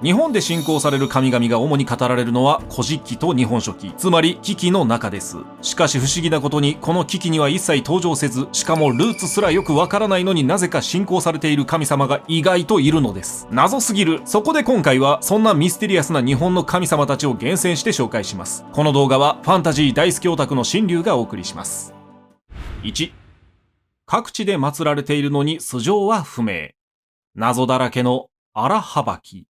日本で信仰される神々が主に語られるのは古事記と日本書紀、つまり紀記の中です。しかし不思議なことにこの紀記には一切登場せず、しかもルーツすらよくわからないのになぜか信仰されている神様が意外といるのです。謎すぎる。そこで今回はそんなミステリアスな日本の神様たちを厳選して紹介します。この動画はファンタジー大好きオタクの新龍がお送りします。1、各地で祀られているのに素性は不明。謎だらけの荒はき。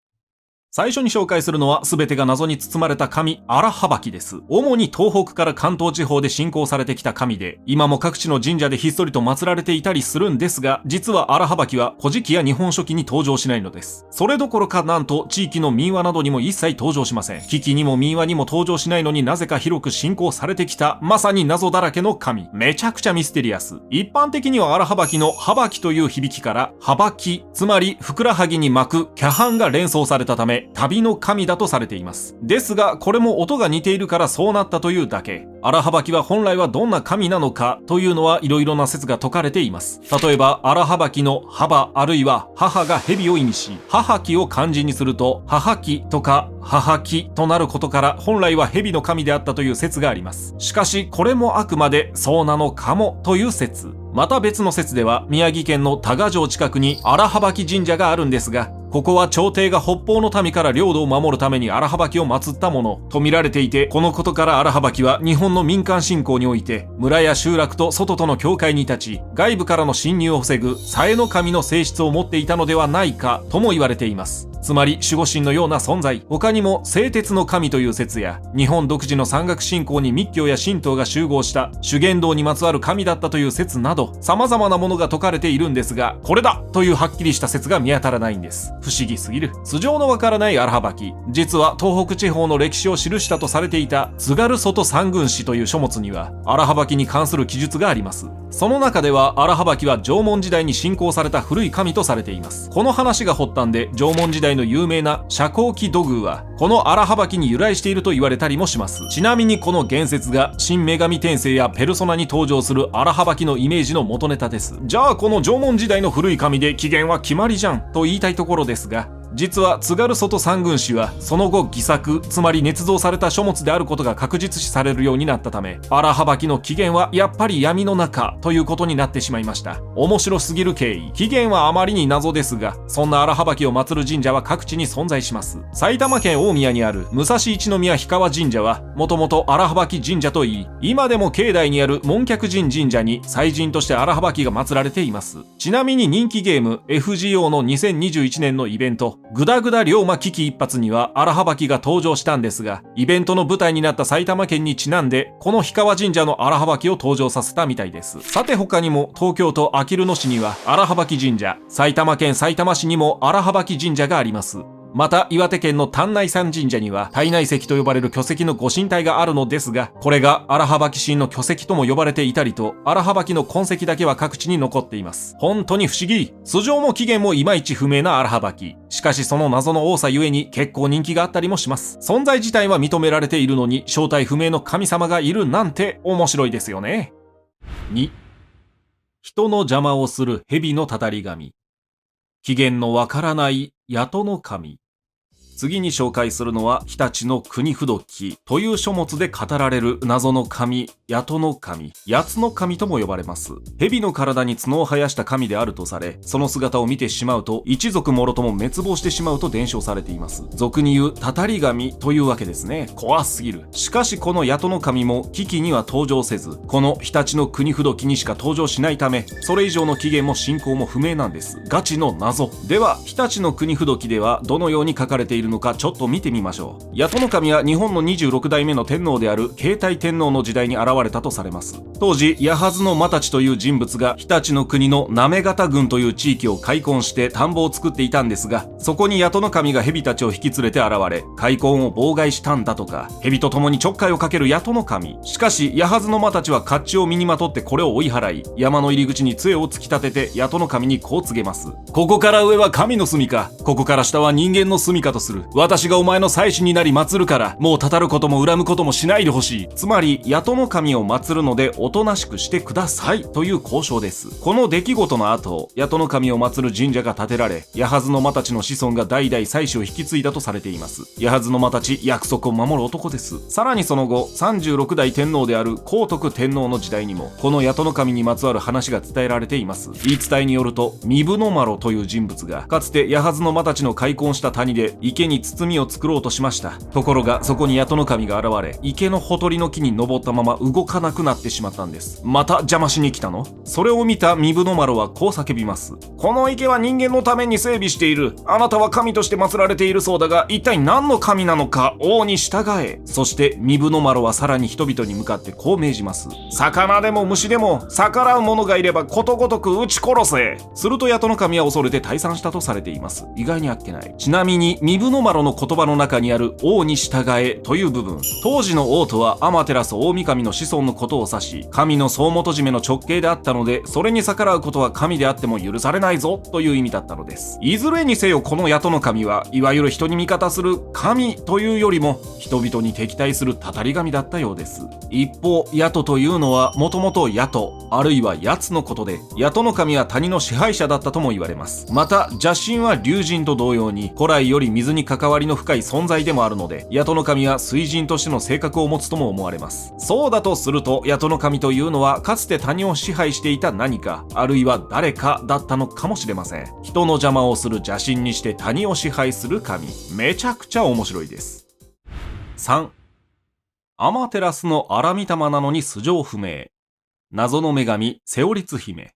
最初に紹介するのは全てが謎に包まれた神荒はきです。主に東北から関東地方で信仰されてきた神で、今も各地の神社でひっそりと祀られていたりするんですが、実は荒はきは古事記や日本書紀に登場しないのです。それどころかなんと地域の民話などにも一切登場しません。紀記にも民話にも登場しないのになぜか広く信仰されてきた、まさに謎だらけの神。めちゃくちゃミステリアス。一般的には荒はきのはばきという響きからはばき、つまりふくらはぎに巻くキャハンが連想されたため、旅の神だとされています。ですがこれも音が似ているからそうなったというだけ。荒はきは本来はどんな神なのかというのはいろいろな説が説かれています。例えば荒はきの母あるいは母が蛇を意味し、母きを漢字にすると母きとか母きとなることから本来は蛇の神であったという説があります。しかしこれもあくまでそうなのかもという説。また別の説では宮城県の多賀城近くに荒はき神社があるんですが、ここは朝廷が北方の民から領土を守るために荒はきを祀ったものと見られていて、このことから荒はきは日本の民間信仰において村や集落と外との境界に立ち、外部からの侵入を防ぐ鞘の神の性質を持っていたのではないかとも言われています。つまり守護神のような存在。他にも製鉄の神という説や、日本独自の山岳信仰に密教や神道が集合した修験道にまつわる神だったという説など、様々なものが説かれているんですが、これだというはっきりした説が見当たらないんです。不思議すぎる。素性のわからない荒はき。実は東北地方の歴史を記したとされていた津軽外三軍史という書物には荒はきに関する記述があります。その中では荒はきは縄文時代に信仰された古い神とされています。この話が発端で縄文時代の有名な遮光器土偶はこの荒はきに由来していると言われたりもします。ちなみにこの言説が新女神転生やペルソナに登場する荒はきのイメージの元ネタです。じゃあこの縄文時代の古い神で起源は決まりじゃんと言いたいところですが、実は津軽外三軍史はその後偽作、つまり捏造された書物であることが確実視されるようになったため、荒はきの起源はやっぱり闇の中ということになってしまいました。面白すぎる経緯。起源はあまりに謎ですが、そんな荒はきを祀る神社は各地に存在します。埼玉県大宮にある武蔵一宮氷川神社はもともと荒はき神社といい、今でも境内にある門客神神社に祭神として荒はきが祀られています。ちなみに人気ゲーム FGO の2021年のイベントグダグダ龍馬危機一発には荒はきが登場したんですが、イベントの舞台になった埼玉県にちなんでこの氷川神社の荒はきを登場させたみたいです。さて他にも東京都あきる野市には荒はき神社、埼玉県さいたま市にも荒はき神社があります。また岩手県の丹内山神社には胎内石と呼ばれる巨石のご神体があるのですが、これが荒はき神の巨石とも呼ばれていたりと、荒はきの痕跡だけは各地に残っています。本当に不思議。素性も起源もいまいち不明な荒はき。しかしその謎の多さゆえに結構人気があったりもします。存在自体は認められているのに正体不明の神様がいるなんて面白いですよね。2、人の邪魔をする蛇のたたり神。起源のわからない八戸の神。次に紹介するのは日立の国不時という書物で語られる謎の神、八戸の神、八つの神とも呼ばれます。蛇の体に角を生やした神であるとされ、その姿を見てしまうと一族もろとも滅亡してしまうと伝承されています。俗に言うたたり神というわけですね。怖すぎる。しかしこの八戸の神も危機には登場せず、この日立の国不時にしか登場しないため、それ以上の起源も信仰も不明なんです。ガチの謎。では日立の国不時ではどのように書かれているのかちょっと見てみましょう。八戸の神は日本の26代目の天皇である慶太天皇の時代に現れたとされます。当時八幡の又地という人物が日立の国の行方郡という地域を開墾して田んぼを作っていたんですが、そこに八戸の神が蛇たちを引き連れて現れ開墾を妨害したんだとか、蛇と共にちょっかいをかける八戸の神。しかし八幡の又地は甲冑を身にまとってこれを追い払い、山の入り口に杖を突き立てて八戸の神にこう告げます。ここから上は神の住みか、ここから下は人間の住みかとする。る。私がお前の祭司になり祀るから、もうたたることも恨むこともしないでほしい。つまり、八戸の神を祀るのでおとなしくしてくださいという交渉です。この出来事の後、八戸の神を祀る神社が建てられ、八幡の間たちの子孫が代々祭祀を引き継いだとされています。八幡の間たち、約束を守る男です。さらにその後、36代天皇である皇徳天皇の時代にも、この八戸の神にまつわる話が伝えられています。言い伝えによると、壬生の麻呂という人物が、かつて八幡の間たちの開墾した谷で池に包みを作ろうとしました。ところが、そこに八戸の神が現れ、池のほとりの木に登ったまま動かなくなってしまったんです。また邪魔しに来たの？それを見た壬生の麻呂はこう叫びます。この池は人間のために整備している。あなたは神として祀られているそうだが、一体何の神なのか、王に従え。そして壬生の麻呂はさらに人々に向かってこう命じます。魚でも虫でも逆らう者がいればことごとく撃ち殺せ。すると八戸の神は恐れて退散したとされています。意外にあっけない。ちなみに壬生の麻呂の言葉の中にある王に従えという部分、当時の王とは天照大神の子孫のことを指し、神の総元締めの直系であったので、それに逆らうことは神であっても許されないぞという意味だったのです。いずれにせよこの八戸の神はいわゆる人に味方する神というよりも人々に敵対するたたり神だったようです。一方、八戸というのはもともと八戸あるいは八つのことで、八戸の神は谷の支配者だったとも言われます。また邪神は龍神と同様に古来より水に関わりの深い存在でもあるので、八戸の神は水神としての性格を持つとも思われます。そうだとすると、八戸の神というのはかつて谷を支配していた何かあるいは誰かだったのかもしれません。人の邪魔をする邪神にして谷を支配する神、めちゃくちゃ面白いです。3. アマテラスの荒御霊なのに素性不明、謎の女神セオリツ姫。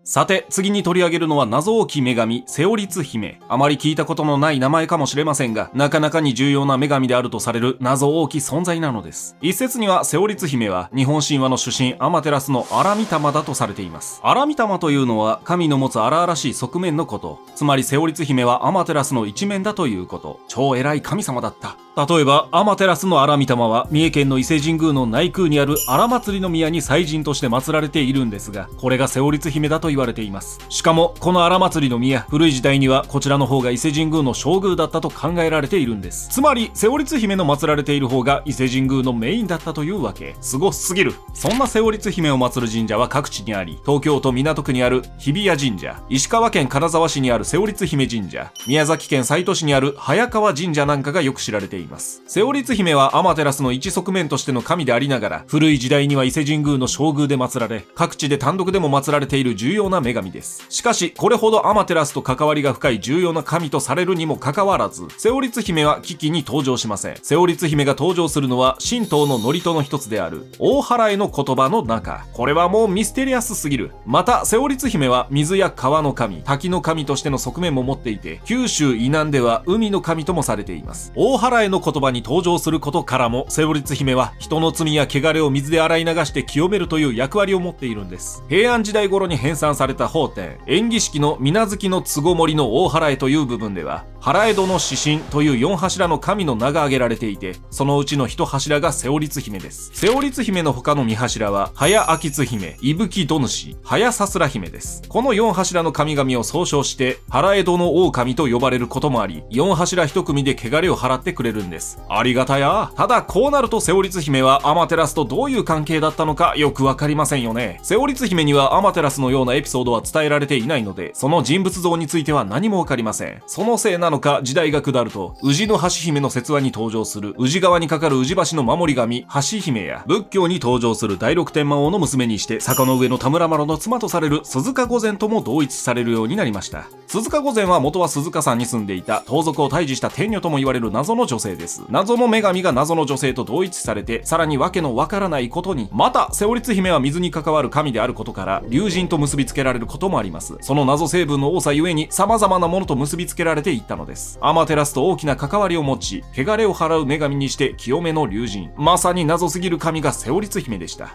さて、次に取り上げるのは謎多き女神セオリツ姫。あまり聞いたことのない名前かもしれませんが、なかなかに重要な女神であるとされる謎多き存在なのです。一説にはセオリツ姫は日本神話の主神アマテラスの荒御霊だとされています。荒御霊というのは神の持つ荒々しい側面のこと。つまりセオリツ姫はアマテラスの一面だということ。超偉い神様だった。例えばアマテラスの荒御霊は三重県の伊勢神宮の内宮にある荒祭の宮に祭神として祀られているんですが、これがセオリツ姫だと言われています。しかもこの荒祭の宮、古い時代にはこちらの方が伊勢神宮の正宮だったと考えられているんです。つまりセオリツ姫の祀られている方が伊勢神宮のメインだったというわけ。すごすぎる。そんなセオリツ姫を祀る神社は各地にあり、東京都港区にある日比谷神社、石川県金沢市にあるセオリツ姫神社、宮崎県西都市にある早川神社なんかがよく知られています。セオリツ姫はアマテラスの一側面としての神でありながら、古い時代には伊勢神宮の正宮で祀られ、各地で単独でも祀られている重要な女神です。しかしこれほどアマテラスと関わりが深い重要な神とされるにもかかわらず、セオリツ姫は危機に登場しません。セオリツ姫が登場するのは神道の祝詞の一つである大祓の言葉の中。これはもうミステリアスすぎる。またセオリツ姫は水や川の神、滝の神としての側面も持っていて、九州以南では海の神ともされています。大祓の言葉に登場することからも、セオリツ姫は人の罪や汚れを水で洗い流して清めるという役割を持っているんです。平安時代頃に編纂された法典縁起式の水無月のつごもりの大祓という部分では、祓戸の指針という4柱の神の名が挙げられていて、そのうちの1柱がセオリツ姫です。セオリツ姫の他の2柱は早秋津姫、伊吹戸主、早さすら姫です。この4柱の神々を総称して祓戸の狼と呼ばれることもあり、4柱1組で汚れを払ってくれるんです。ありがたや。ただこうなるとセオリツ姫はアマテラスとどういう関係だったのかよくわかりませんよね。セオリツ姫にはアマテラスのようなエピソードは伝えられていないので、その人物像については何もわかりません。そのせいなのか、時代が下ると宇治の橋姫の説話に登場する宇治川に架かる宇治橋の守り神橋姫や、仏教に登場する第六天満王の娘にして坂の上の田村麻呂の妻とされる鈴鹿御前とも同一されるようになりました。鈴鹿御前は元は鈴鹿山に住んでいた盗賊を退治した天女とも言われる謎の女性です。謎の女神が謎の女性と同一されて、さらにわけのわからないことに、またセオリツ姫は水に関わる神であることから龍神と結びつけられることもあります。その謎成分の多さゆえに様々なものと結びつけられていったのです。アマテラスと大きな関わりを持ち、汚れを払う女神にして清めの龍神、まさに謎すぎる神がセオリツ姫でした。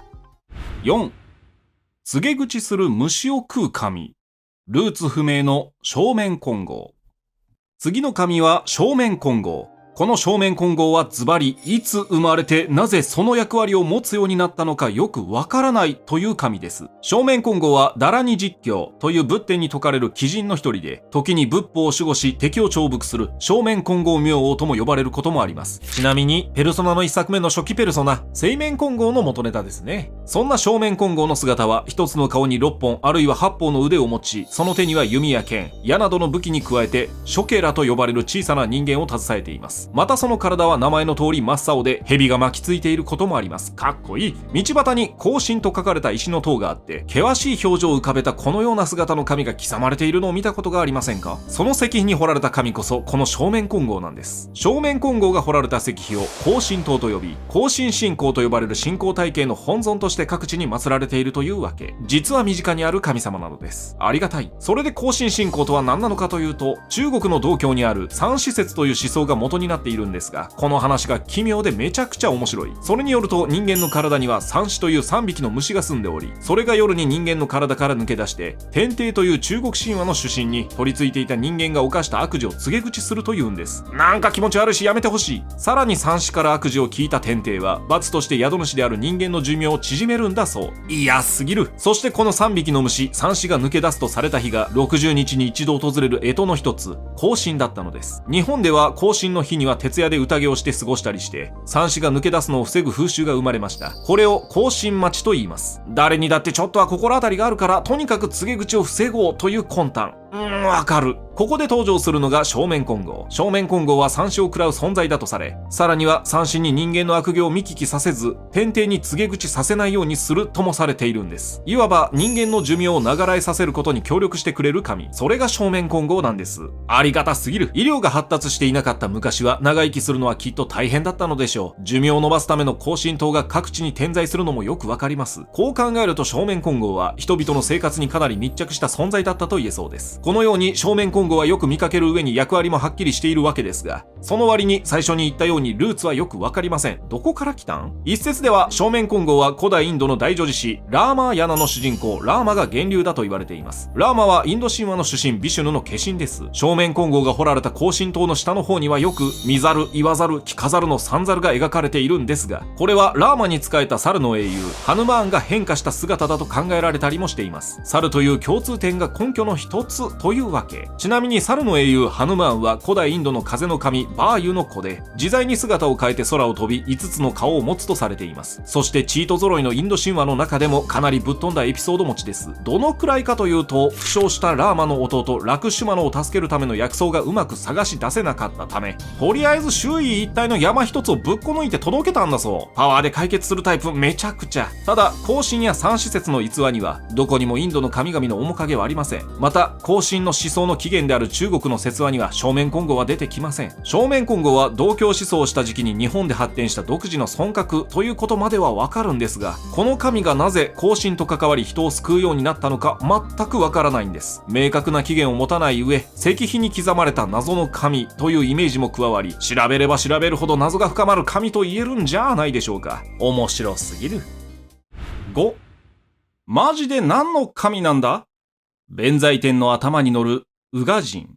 4. 告げ口する虫を食う神、ルーツ不明の正面金剛。次の神は正面金剛。この正面金剛はズバリいつ生まれてなぜその役割を持つようになったのかよくわからないという神です。正面金剛はダラニ実教という仏典に説かれる鬼神の一人で、時に仏法を守護し敵を重複する正面金剛明王とも呼ばれることもあります。ちなみにペルソナの一作目の初期ペルソナ正面金剛の元ネタですね。そんな正面金剛の姿は一つの顔に6本あるいは8本の腕を持ち、その手には弓や剣、矢などの武器に加えてショケラと呼ばれる小さな人間を携えています。またその体は名前の通り真っ青で蛇が巻きついていることもあります。かっこいい。道端に庚申と書かれた石の塔があって、険しい表情を浮かべたこのような姿の神が刻まれているのを見たことがありませんか？その石碑に彫られた神こそこの正面金剛なんです。正面金剛が彫られた石碑を庚申塔と呼び、庚申信仰と呼ばれる信仰体系の本尊として各地に祀られているというわけ。実は身近にある神様なのです。ありがたい。それで庚申信仰とは何なのかというと、中国の道教にある三子説という思想が元になっているんですが、この話が奇妙でめちゃくちゃ面白い。それによると人間の体には三子という3匹の虫が住んでおり、それが夜に人間の体から抜け出して天帝という中国神話の主神に取り付いていた人間が犯した悪事を告げ口するというんです。なんか気持ち悪いしやめてほしい。さらに三子から悪事を聞いた天帝は罰として宿主である人間の寿命を縮めるんだそう。嫌すぎる。そしてこの3匹の虫三子が抜け出すとされた日が60日に一度訪れる干支の一つ庚申だったのです。日本では庚申の日には徹夜で宴をして過ごしたりして三子が抜け出すのを防ぐ風習が生まれました。これを庚申待ちと言います。誰にだってちょっとは心当たりがあるからとにかく告げ口を防ごうという魂胆。わかる。ここで登場するのが正面金剛。正面金剛は三子を食らう存在だとされ、さらには三子に人間の悪行を見聞きさせず、天帝に告げ口させないようにするともされているんです。いわば人間の寿命を長らえさせることに協力してくれる神。それが正面金剛なんです。ありがたすぎる。医療が発達していなかった昔は長生きするのはきっと大変だったのでしょう。寿命を伸ばすための庚申塔が各地に点在するのもよくわかります。こう考えると正面金剛は人々の生活にかなり密着した存在だったと言えそうです。このように正面金剛はよく見かける上に役割もはっきりしているわけですが、その割に最初に言ったようにルーツはよくわかりません。どこから来たん？一説では正面金剛は古代インドの大女子誌ラーマーヤナの主人公ラーマが源流だと言われています。ラーマはインド神話の主神ビシュヌの化身です。正面金剛が彫られた庚申塔の下の方にはよく見ざる、言わざる、聞かざるの三猿が描かれているんですが、これはラーマに仕えた猿の英雄ハヌマーンが変化した姿だと考えられたりもしています。猿という共通点が根拠の一つというわけ。ちなみに猿の英雄ハヌマーンは古代インドの風の神バーユの子で、自在に姿を変えて空を飛び5つの顔を持つとされています。そしてチート揃いのインド神話の中でもかなりぶっ飛んだエピソード持ちです。どのくらいかというと、負傷したラーマの弟ラクシュマノを助けるための薬草がうまく探し出せなかったため、とりあえず周囲一帯の山一つをぶっこ抜いて届けたんだそう。パワーで解決するタイプめちゃくちゃ。ただ庚申や三子説の逸話にはどこにもインドの神々の面影はありません。また庚申の思想の起源である中国の説話には正面金剛は出てきません。正面金剛は道教思想をした時期に日本で発展した独自の尊格ということまではわかるんですが、この神がなぜ庚申と関わり人を救うようになったのか全くわからないんです。明確な起源を持たない上、石碑に刻まれた謎の神というイメージも加わり、調べれば調べるほど謎が深まる神と言えるんじゃないでしょうか。面白すぎる。5. マジで何の神なんだ？弁財天の頭に乗る宇賀神。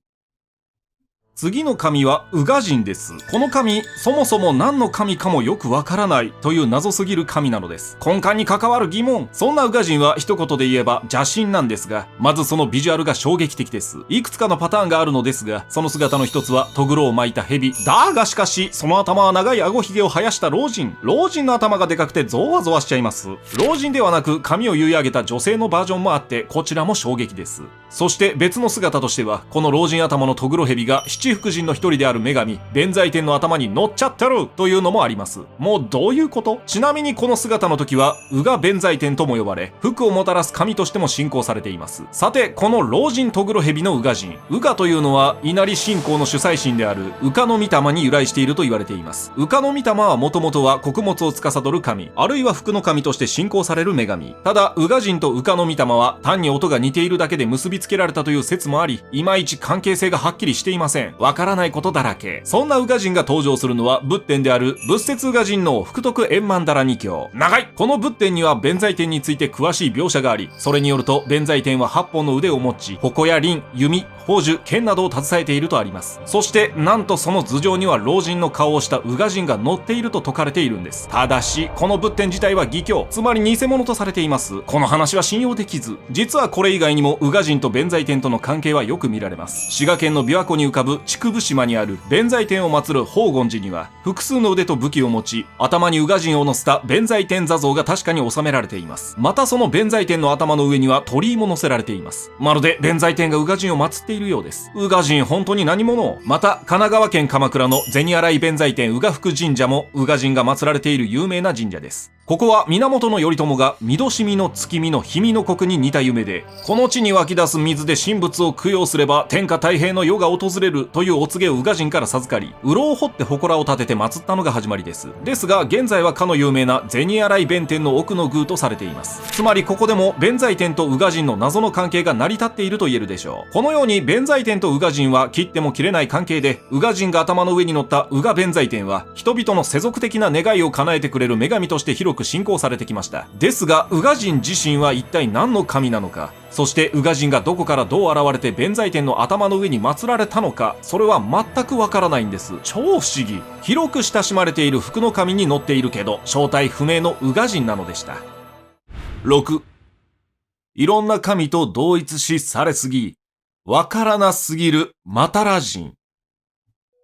次の神は宇賀神です。この神、そもそも何の神かもよくわからないという謎すぎる神なのです。根幹に関わる疑問。そんな宇賀神は一言で言えば邪神なんですが、まずそのビジュアルが衝撃的です。いくつかのパターンがあるのですが、その姿の一つはトグロを巻いた蛇。だがしかし、その頭は長い顎ひげを生やした老人。老人の頭がでかくてゾワゾワしちゃいます。老人ではなく髪を結い上げた女性のバージョンもあって、こちらも衝撃です。そして別の姿としては、この老人頭のトグロ蛇が七福神の一人である女神弁財天の頭に乗っちゃってるというのもあります。もうどういうこと？ちなみにこの姿の時は宇賀弁財天とも呼ばれ、福をもたらす神としても信仰されています。さて、この老人トグロ蛇の宇賀神、宇賀というのは稲荷信仰の主催神である宇賀の御霊に由来していると言われています。宇賀の御霊はもともとは穀物を司る神、あるいは福の神として信仰される女神。ただ宇賀神と宇賀の御霊は単に音が似ているだけで結びつけられたという説もあり、いまいち関係性がはっきりしていません。わからないことだらけ。そんな宇賀神が登場するのは仏典である仏説宇賀神の福徳円満だら2経。長い。この仏典には弁財天について詳しい描写があり、それによると弁財天は8本の腕を持ち、矛や輪、弓、宝珠、剣などを携えているとあります。そしてなんとその頭上には老人の顔をした宇賀神が乗っていると説かれているんです。ただしこの仏典自体は偽教、つまり偽物とされています。この話は信用できず、実はこれ以外にも宇賀神と弁財天との関係はよく見られます。滋賀県の琵琶湖に浮かぶ竹生島にある弁財天を祀る宝厳寺には複数の腕と武器を持ち、頭に宇賀神を乗せた弁財天座像が確かに収められています。またその弁財天の頭の上には鳥居も乗せられています。まるで弁財天が宇賀神を祀っているようです。宇賀神本当に何者？また神奈川県鎌倉の銭洗弁財天宇賀福神社も宇賀神が祀られている有名な神社です。ここは源頼朝が身年見の月見の氷見の国に似た夢で、この地に湧き出す水で神仏を供養すれば天下太平の世が訪れるというお告げを宇賀神から授かり、うろを掘って祠を建てて祀ったのが始まりです。ですが現在はかの有名な銭洗弁天の奥の宮とされています。つまりここでも弁財天と宇賀神の謎の関係が成り立っていると言えるでしょう。このように弁財天と宇賀神は切っても切れない関係で、宇賀神が頭の上に乗った宇賀弁財天は人々の世俗的な願いを叶えてくれる女神として広く信仰されてきました。ですが宇賀神自身は一体何の神なのか、そして宇賀神がどこからどう現れて弁財天の頭の上に祀られたのか、それは全くわからないんです。超不思議。広く親しまれている福の神に乗っているけど正体不明の宇賀神なのでした。6、いろんな神と同一視されすぎ、わからなすぎるマタラ神。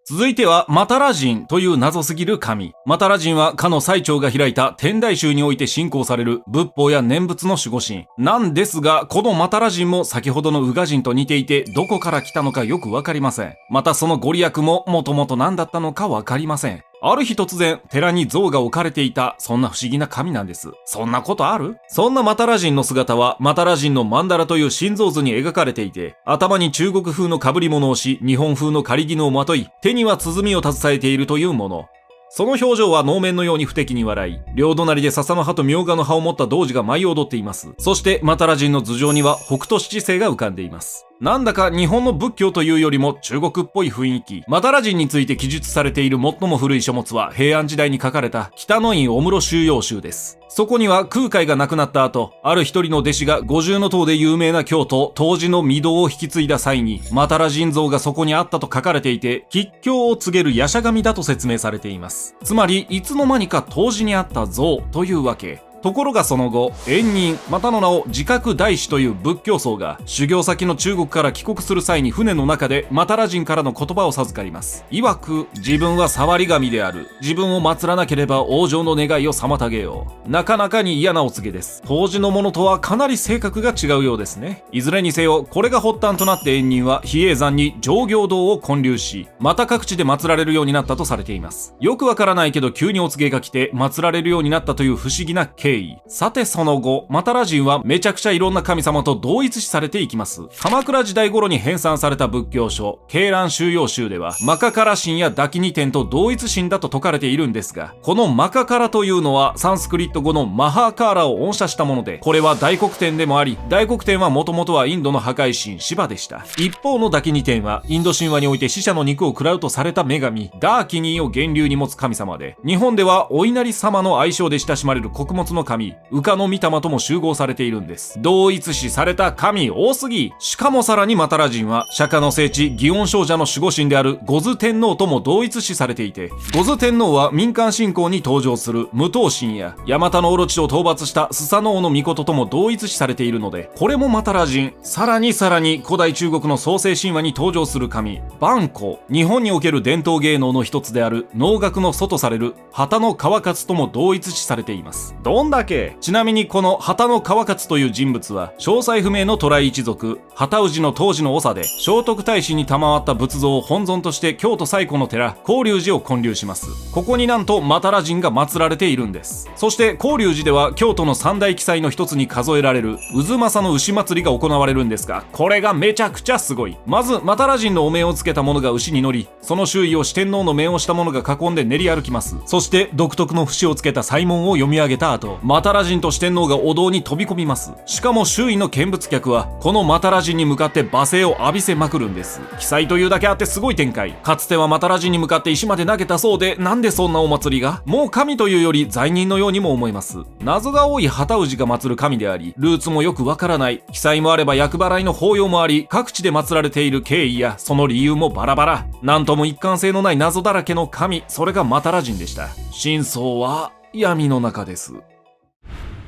続いてはマタラ神という謎すぎる神。マタラ神はかの最澄が開いた天台宗において信仰される仏法や念仏の守護神なんですが、このマタラ神も先ほどの宇賀神と似ていて、どこから来たのかよくわかりません。またそのご利益ももともと何だったのかわかりません。ある日突然寺に像が置かれていた、そんな不思議な神なんです。そんなことある？そんなマタラ神の姿はマタラ神の曼荼羅という心臓図に描かれていて、頭に中国風の被り物をし、日本風の狩衣をまとい、手には鼓を携えているというもの。その表情は能面のように不敵に笑い、両隣で笹の葉とみょうがの葉を持った童子が舞い踊っています。そしてマタラ神の頭上には北斗七星が浮かんでいます。なんだか日本の仏教というよりも中国っぽい雰囲気。マタラ神について記述されている最も古い書物は平安時代に書かれた北の院御室収容集です。そこには空海が亡くなった後、ある一人の弟子が五重塔で有名な京都東寺の御堂を引き継いだ際にマタラ神像がそこにあったと書かれていて、吉凶を告げる夜叉神だと説明されています。つまりいつの間にか東寺にあった像というわけ。ところがその後、円仁、またの名を自覚大師という仏教僧が修行先の中国から帰国する際に船の中でマタラ神からの言葉を授かります。曰く、自分は触り神である。自分を祀らなければ往生の願いを妨げよう。なかなかに嫌なお告げです。当時のものとはかなり性格が違うようですね。いずれにせよ、これが発端となって円仁は比叡山に上行堂を建立し、また各地で祀られるようになったとされています。よくわからないけど急にお告げが来て祀られるようになったという不思議な経緯。さてその後、マタラ神はめちゃくちゃいろんな神様と同一視されていきます。鎌倉時代頃に編纂された仏教書鶏卵収容集ではマカカラ神やダキニ天と同一神だと説かれているんですが、このマカカラというのはサンスクリット語のマハーカーラを音写したもので、これは大黒天でもあり、大黒天はもともとはインドの破壊神シバでした。一方のダキニ天はインド神話において死者の肉を食らうとされた女神ダーキニーを源流に持つ神様で、日本ではお稲荷様の愛称で親しまれる穀物の神羽化の御霊とも集合されているんです。同一視された神多すぎ。しかもさらにマタラ神は釈迦の聖地祇園精舎の守護神である五頭天皇とも同一視されていて、五頭天皇は民間信仰に登場する無頭神やヤマタノオロチを討伐したスサノオノミコトとも同一視されているので、これもマタラ神。さらに古代中国の創世神話に登場する神万古、日本における伝統芸能の一つである能楽の祖とされる旗の川勝とも同一視されています。どんだけ。ちなみにこの旗の川勝という人物は詳細不明の渡来一族旗氏の当時の長で、聖徳太子に賜った仏像を本尊として京都最古の寺広隆寺を建立します。ここになんとマタラ神が祀られているんです。そして広隆寺では京都の三大奇祭の一つに数えられる渦政の牛祭りが行われるんですが、これがめちゃくちゃすごい。まずマタラ神のお面をつけた者が牛に乗り、その周囲を四天王の面をした者が囲んで練り歩きます。そして独特の節をつけた祭文を読み上げた後、と、マタラ人と四天王がお堂に飛び込みます。しかも周囲の見物客は、このマタラ人に向かって罵声を浴びせまくるんです。奇才というだけあってすごい展開。かつてはマタラ人に向かって石まで投げたそうで、なんでそんなお祭りが？もう神というより罪人のようにも思えます。謎が多い旗氏が祀る神であり、ルーツもよくわからない。奇才もあれば厄払いの法要もあり、各地で祀られている経緯やその理由もバラバラ。なんとも一貫性のない謎だらけの神、それがマタラ人でした。真相は闇の中です。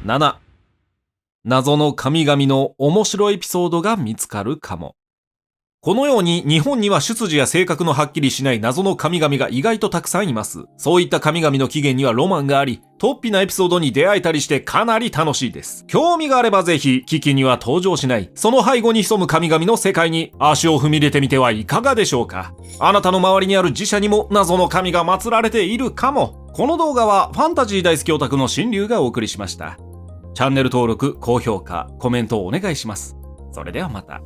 7、謎の神々の面白いエピソードが見つかるかも。このように日本には出自や性格のはっきりしない謎の神々が意外とたくさんいます。そういった神々の起源にはロマンがあり、突飛なエピソードに出会えたりしてかなり楽しいです。興味があればぜひ、キキには登場しない、その背後に潜む神々の世界に足を踏み入れてみてはいかがでしょうか。あなたの周りにある寺社にも謎の神が祀られているかも。この動画はファンタジー大好きオタクの新流がお送りしました。チャンネル登録、高評価、コメントをお願いします。それではまた。